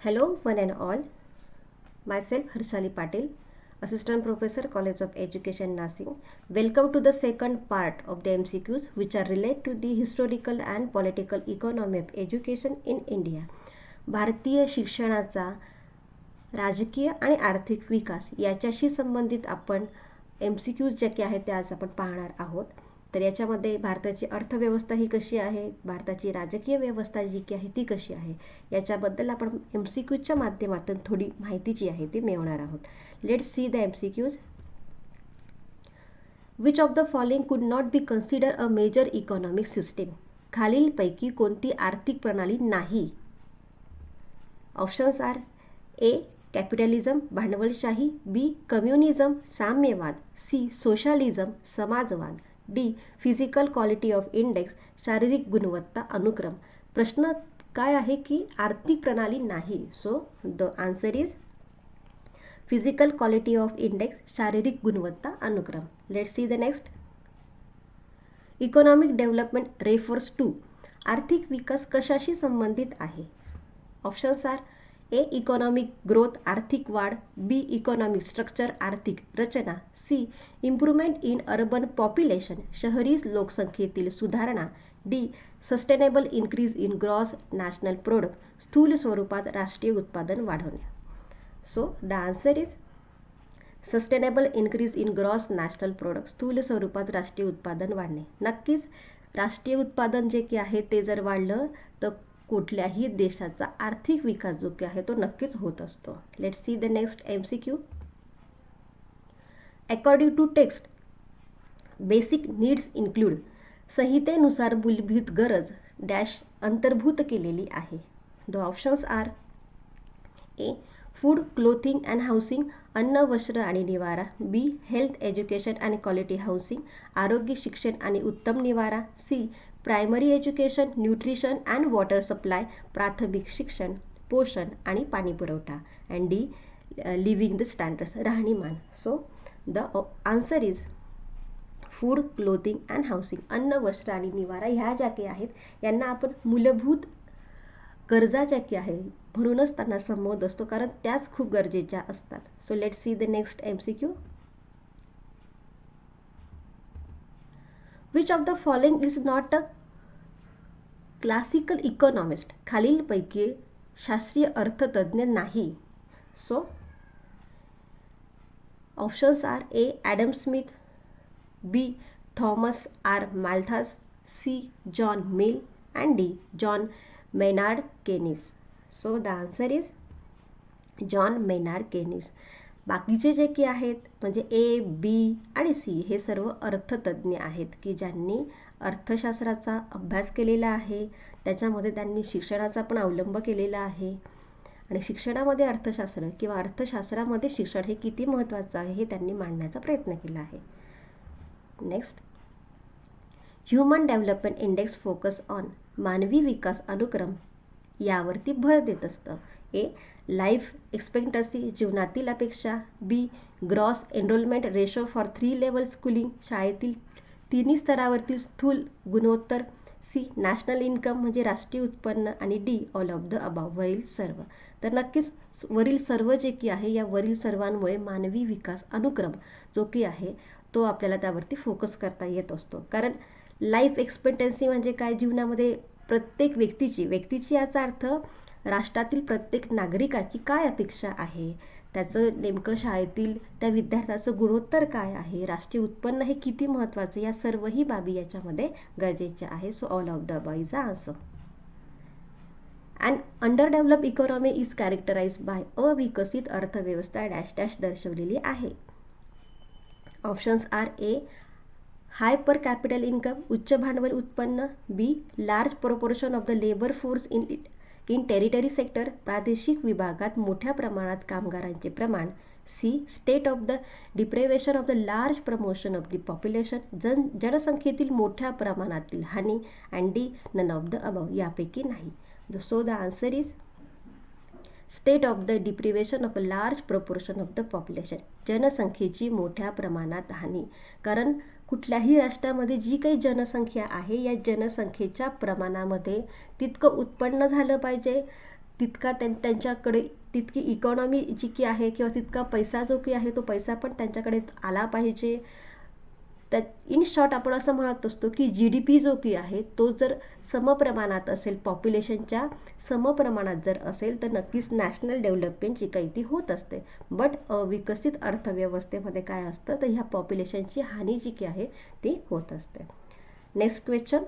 Hello, one and all. Myself, Harshali Patil, Assistant Professor, College of Education, Nasik. Welcome to the second part of the MCQs, which are related to the historical and political economy of education in India. भारतीय शिक्षणाचा राजकीय आणि आर्थिक विकास याच्याशी संबंधित आपण MCQs जे की आहेत ते आज आपण पाहणार आहोत. तर याच्यामध्ये भारताची अर्थव्यवस्था ही कशी आहे, भारताची राजकीय व्यवस्था जी की आहे ती कशी आहे, याच्याबद्दल आपण MCQच्या माध्यमातून थोडी माहिती जी आहे ती मिळवणार आहोत. Let's see the MCQs. Which of the following could not be consider a major economic system. खालीलपैकी कोणती आर्थिक प्रणाली नाही. ऑप्शन्स आर ए कॅपिटलिझम भांडवलशाही, बी कम्युनिझम साम्यवाद, सी सोशलिझम समाजवाद, D physical quality of index शारीरिक गुणवत्ता अनुक्रम. प्रश्न काय आहे की आर्थिक प्रणाली नाही. So the answer is physical quality of index शारीरिक गुणवत्ता अनुक्रम. Let's see the next. Economic development refers to. आर्थिक विकास कशाशी संबंधित आहे. Options are A economic growth आर्थिक वाढ, बी इकॉनॉमिक स्ट्रक्चर आर्थिक रचना, C improvement in urban population शहरी लोकसंख्येतील सुधारणा, D sustainable increase in gross national product स्थूल स्वरूपात राष्ट्रीय उत्पादन वाढवणे. So the answer is sustainable increase in gross national product स्थूल स्वरूपात राष्ट्रीय उत्पादन वाढणे. नक्कीच राष्ट्रीय उत्पादन जे की आहे ते जर वाढलं तर कुठल्याही देशाचा आर्थिक विकास जो की आहे तो नक्कीच होत असतो. Let's see the next MCQ. According to text basic needs include. संहितेनुसार मूलभूत गरज डॅश अंतर्भूत केलेली आहे. The options are A food clothing and housing अन्न वस्त्र आणि निवारा, B health education and quality housing आरोग्य शिक्षण आणि उत्तम निवारा, C primary education nutrition and water supply प्राथमिक शिक्षण पोषण आणि पाणी पुरवठा, and D living the standards राहणीमान. So the answer is food clothing and housing. अन्न वस्त्र आणि निवारा ह्या ज्या काही आहेत यांना आपण मूलभूत गरजा ज्या की आहे म्हणूनच त्यांना संबोध असतो, कारण त्याच खूप गरजेच्या असतात. So let's see the next MCQ. Which of the following is not a classical economist. खालीलपैकी शास्त्रीय अर्थतज्ञ नाही. So options are A Adam Smith, B Thomas R Malthus, C John Mill and D John Maynard Keynes. So the answer is John Maynard Keynes. बाकीचे जे की आहेत म्हणजे A B आणि सी हे सर्व अर्थतज्ञ आहेत की ज्यांनी अर्थशास्त्राचा अभ्यास केलेला आहे, त्याच्यामध्ये त्यांनी शिक्षणाचा पण अवलंब केलेला आहे आणि शिक्षणामध्ये अर्थशास्त्र किंवा अर्थशास्त्रामध्ये शिक्षण हे किती महत्त्वाचं आहे हे त्यांनी मांडण्याचा प्रयत्न केला आहे. Next. Human development index focus on मानवी विकास अनुक्रम यावरती भर देत असतं. ए लाईफ एक्सपेक्टन्सी जीवनातील अपेक्षा, B gross enrolment ratio for 3 level schooling शाळेतील 3 स्तरावरती स्थूल गुणोत्तर, सी नॅशनल इन्कम म्हणजे राष्ट्रीय उत्पन्न आणि D all of the above वरील सर्व. तर नक्कीच वरील सर्व जे की आहे या वरील सर्वांमुळे मानवी विकास अनुक्रम जो की आहे तो आपल्याला त्यावरती फोकस करता येत असतो. कारण लाईफ एक्सपेक्टन्सी म्हणजे काय, जीवनामध्ये प्रत्येक व्यक्तीची याचा अर्थ राष्ट्रातील प्रत्येक नागरिकाची काय अपेक्षा आहे, त्याचं नेमकं शाळेतील त्या विद्यार्थ्याचं गुणोत्तर काय आहे, राष्ट्रीय उत्पन्न हे किती महत्त्वाचं, या सर्वही बाबी याच्यामध्ये गरजेच्या आहे. So all of the above is the answer. And under develop economy is characterize by अविकसित अर्थव्यवस्था डॅश डॅश दर्शवलेली आहे. Options are A high per capital income उच्च भांडवल उत्पन्न, B large proportion of the labour force in territory sector प्रादेशिक विभागात मोठ्या प्रमाणात कामगारांचे प्रमाण, C state of the deprivation of the large promotion of the population जनसंख्येतील मोठ्या प्रमाणातील हानी, and D none of the above यापैकी नाही. So the answer is state of the deprivation of a large proportion of the population जनसंख्येची मोठ्या प्रमाणात हानी. कारण कुठल्याही राष्ट्रामध्ये जी काही जनसंख्या आहे या जनसंख्येच्या प्रमाणामध्ये तितकं उत्पन्न झालं पाहिजे, तितका त्यांच्याकडे तितकी इकॉनॉमी जी की आहे किंवा तितका पैसा जो की आहे तो पैसा पण त्यांच्याकडे आला पाहिजे. त्यात इन शॉर्ट आपण असं म्हणत असतो की GDP जो की आहे तो जर समप्रमाणात असेल, पॉप्युलेशनच्या समप्रमाणात जर असेल तर नक्कीच नॅशनल डेव्हलपमेंट जी काही ती होत असते. बट विकसित अर्थव्यवस्थेमध्ये काय असतं तर ह्या पॉप्युलेशनची हानी जी की आहे ती होत असते. Next question,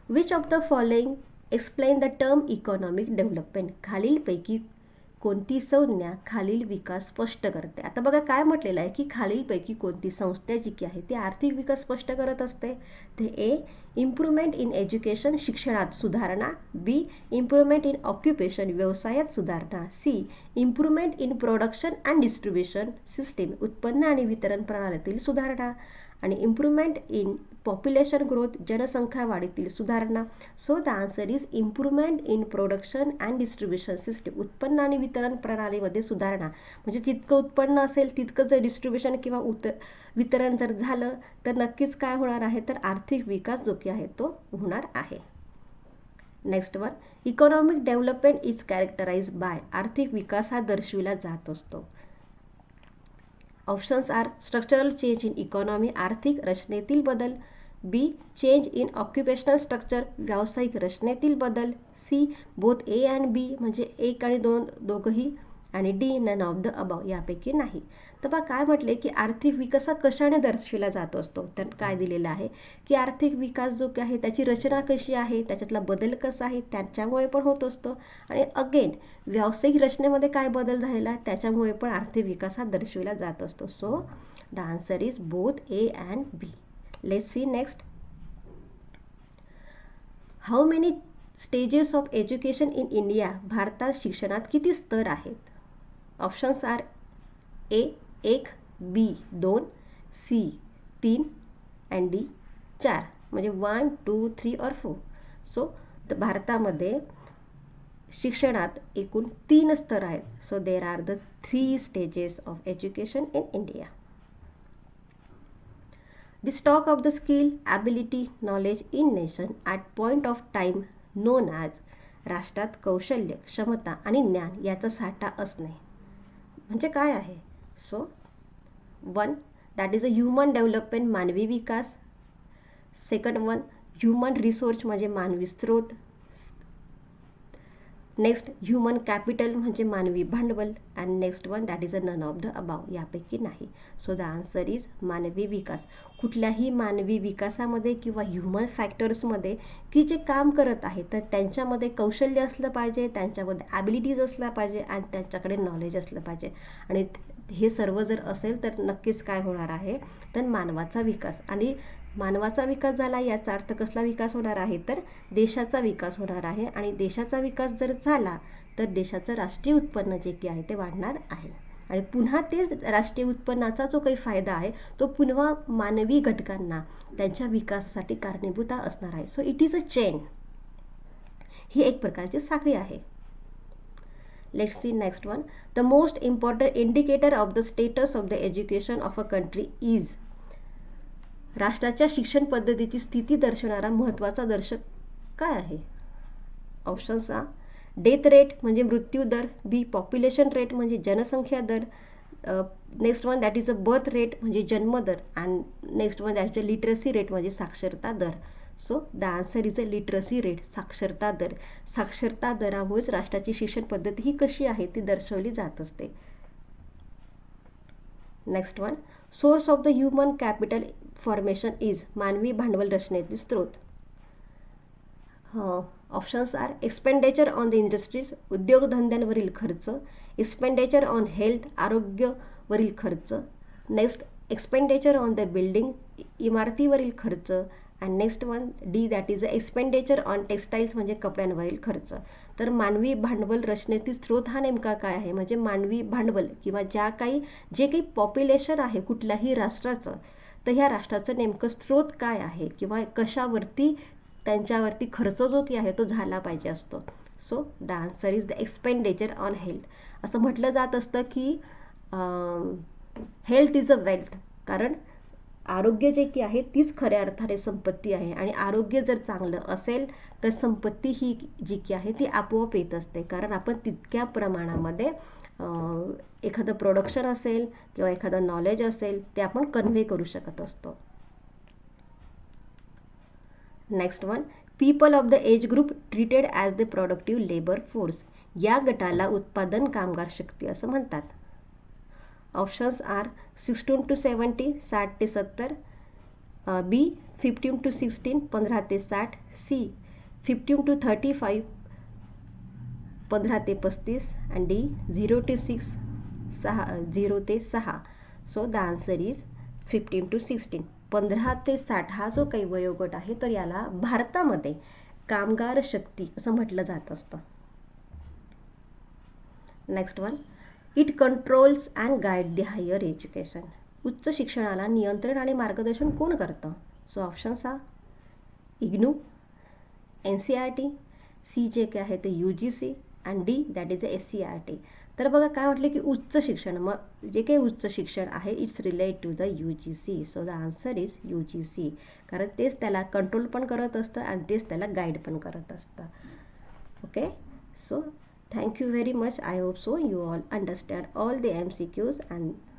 which of the following explain the term economic development. खालीलपैकी कोणती संज्ञा खालील विकास स्पष्ट करते. आता बघा काय म्हटलेलं आहे की खालीलपैकी कोणती संस्था जी की आहे ती आर्थिक विकास स्पष्ट करत असते. ते ए इम्प्रूव्हमेंट इन एज्युकेशन, शिक्षणात सुधारणा. बी इम्प्रूव्हमेंट इन ऑक्युपेशन, व्यवसायात सुधारणा. C improvement in production and distribution system, उत्पन्न आणि वितरण प्रणालीतील सुधारणा. आणि इम्प्रूव्हमेंट इन पॉप्युलेशन ग्रोथ, जनसंख्या वाढीतील सुधारणा. So the answer is improvement in production and distribution system, उत्पन्न आणि वितरण प्रणालीमध्ये सुधारणा. म्हणजे जितकं उत्पन्न असेल तितकं जर डिस्ट्रीब्युशन किंवा वितरण जर झालं तर नक्कीच काय होणार आहे तर आर्थिक विकास जो की आहे तो होणार आहे. Next one, economic development is characterize by. आर्थिक विकास हा दर्शविला जात असतो. Options are structural change in economy, आर्थिक रचनेतील बदल. B change in occupational structure, व्यावसायिक रचनेतील बदल. C both A and B, म्हणजे एक आणि दोघंही. आणि D none of the above, यापैकी नाही. तर बघा काय म्हटले की आर्थिक विकास हा कशाने दर्शविला जात असतो. तर काय दिलेलं आहे की आर्थिक विकास जो आहे त्याची रचना कशी आहे, त्याच्यातला बदल कसा आहे त्याच्यामुळे पण होत असतो. आणि अगेन व्यावसायिक रचनेमध्ये काय बदल झालेला आहे त्याच्यामुळे पण आर्थिक विकास हा दर्शविला जात असतो. So the answer is both A and B. Let's see next, how many stages of education in India. भारतात शिक्षणात किती स्तर आहेत. Options are A 1, B 2, C 3 and D 4, म्हणजे 1, 2, 3 और 4. सो भारतामध्ये शिक्षणात एकूण 3 स्तर आहेत. So there are the 3 stages of education in India. The stock of the skill, ability, knowledge in nation at point of time known as. राष्ट्रात कौशल्य, क्षमता आणि ज्ञान याचा साठा असणे म्हणजे काय आहे. So 1 that is a human development, मानवी विकास. सेकंड वन ह्युमन रिसोर्स म्हणजे मानवी स्रोत. नेक्स्ट ह्युमन कॅपिटल म्हणजे मानवी भांडवल. And next one that is a none of the above, यापैकी नाही. सो द आन्सर इज मानवी विकास. कुठल्याही मानवी विकासामध्ये किंवा ह्युमन फॅक्टर्समध्ये की जे काम करत आहे तर त्यांच्यामध्ये कौशल्य असलं पाहिजे, त्यांच्यामध्ये ॲबिलिटीज असल्या पाहिजे आणि त्यांच्याकडे नॉलेज असलं पाहिजे. आणि हे सर्व जर असेल तर नक्कीच काय होणार आहे तर मानवाचा विकास. आणि मानवाचा विकास झाला याचा अर्थ कसला विकास होणार आहे तर देशाचा विकास होणार आहे. आणि देशाचा विकास जर झाला तर देशाचं राष्ट्रीय उत्पन्न जे की आहे ते वाढणार आहे. आणि पुन्हा तेच राष्ट्रीय उत्पन्नाचा जो काही फायदा आहे तो पुन्हा मानवी घटकांना त्यांच्या विकासासाठी कारणीभूत असणार आहे. So it is a chain, ही एक प्रकारची साखळी आहे. Let's see next one, the most important indicator of the status of the education of a country is. राष्ट्राच्या शिक्षण पद्धतीची स्थिती दर्शवणारा महत्त्वाचा दर्शक काय आहे. ऑप्शन्स आ डेथ रेट म्हणजे मृत्यू दर. बी पॉप्युलेशन रेट म्हणजे जनसंख्या दर. Next one that is a birth rate म्हणजे जन्मदर. And next one that is a literacy rate म्हणजे साक्षरता दर. So the answer is a literacy rate, साक्षरता दर. साक्षरता दरामुळेच राष्ट्राची शिक्षण पद्धती ही कशी आहे ती दर्शवली जात असते. Next one, source of the human capital formation is. मानवी भांडवल रचनेतील स्रोत. Options are expenditure on the industries, उद्योगधंद्यांवरील खर्च. एक्सपेंडिचर ऑन हेल्थ, आरोग्यावरील खर्च. Next expenditure on the building, इमारतीवरील खर्च. And next one D that is a expenditure on textiles म्हणजे कपड्यांवरील खर्च. तर मानवी भांडवल रचनेतील स्रोत हा नेमका काय आहे म्हणजे मानवी भांडवल किंवा जे काही पॉप्युलेशन आहे कुठल्याही राष्ट्राचं तर ह्या राष्ट्राचं नेमकं स्रोत काय आहे किंवा कशावरती त्यांच्यावरती खर्च जो की आहे तो झाला पाहिजे असतो. So the answer is the expenditure on health. असं म्हटलं जात असतं की हेल्थ इज अ वेल्थ, कारण आरोग्य जे की आहे तीच खऱ्या अर्थाने संपत्ती आहे आणि आरोग्य जर चांगलं असेल तर संपत्ती ही जी की आहे ती आपोआप येत असते, कारण आपण तितक्या प्रमाणामध्ये एखादं प्रोडक्शन असेल किंवा एखादं नॉलेज असेल ते आपण कन्व्हे करू शकत असतो. Next one, people of the age group treated as the productive labour force. या गटाला उत्पादन कामगार शक्ती असं म्हणतात. ऑप्शन्स आर 16 to 70 60 ते 70, बी 15 to 16 15 ते 60, सी 15 to 35 15 ते 35 and डी 0 to 6 0 ते 6. So the answer is 15 to 16. 15 ते 60 हा जो काही वयोगट आहे तर याला भारतामध्ये कामगार शक्ती असं म्हटलं जात असतं. Next one, it controls and guide the higher education. उच्च शिक्षणाला नियंत्रण आणि मार्गदर्शन कोण करतं? So options are IGNOU, NCERT, C जे काय आहे ते UGC and D that is SCERT. तर बघा काय म्हटलं की उच्च शिक्षण, मग जे काही उच्च शिक्षण आहे it's relate to the UGC. So the answer is UGC, कारण तेच त्याला कंट्रोल पण करत असतं आणि तेच त्याला गाईड पण करत असतं. Okay, so thank you very much. I hope so you all understand all the MCQs and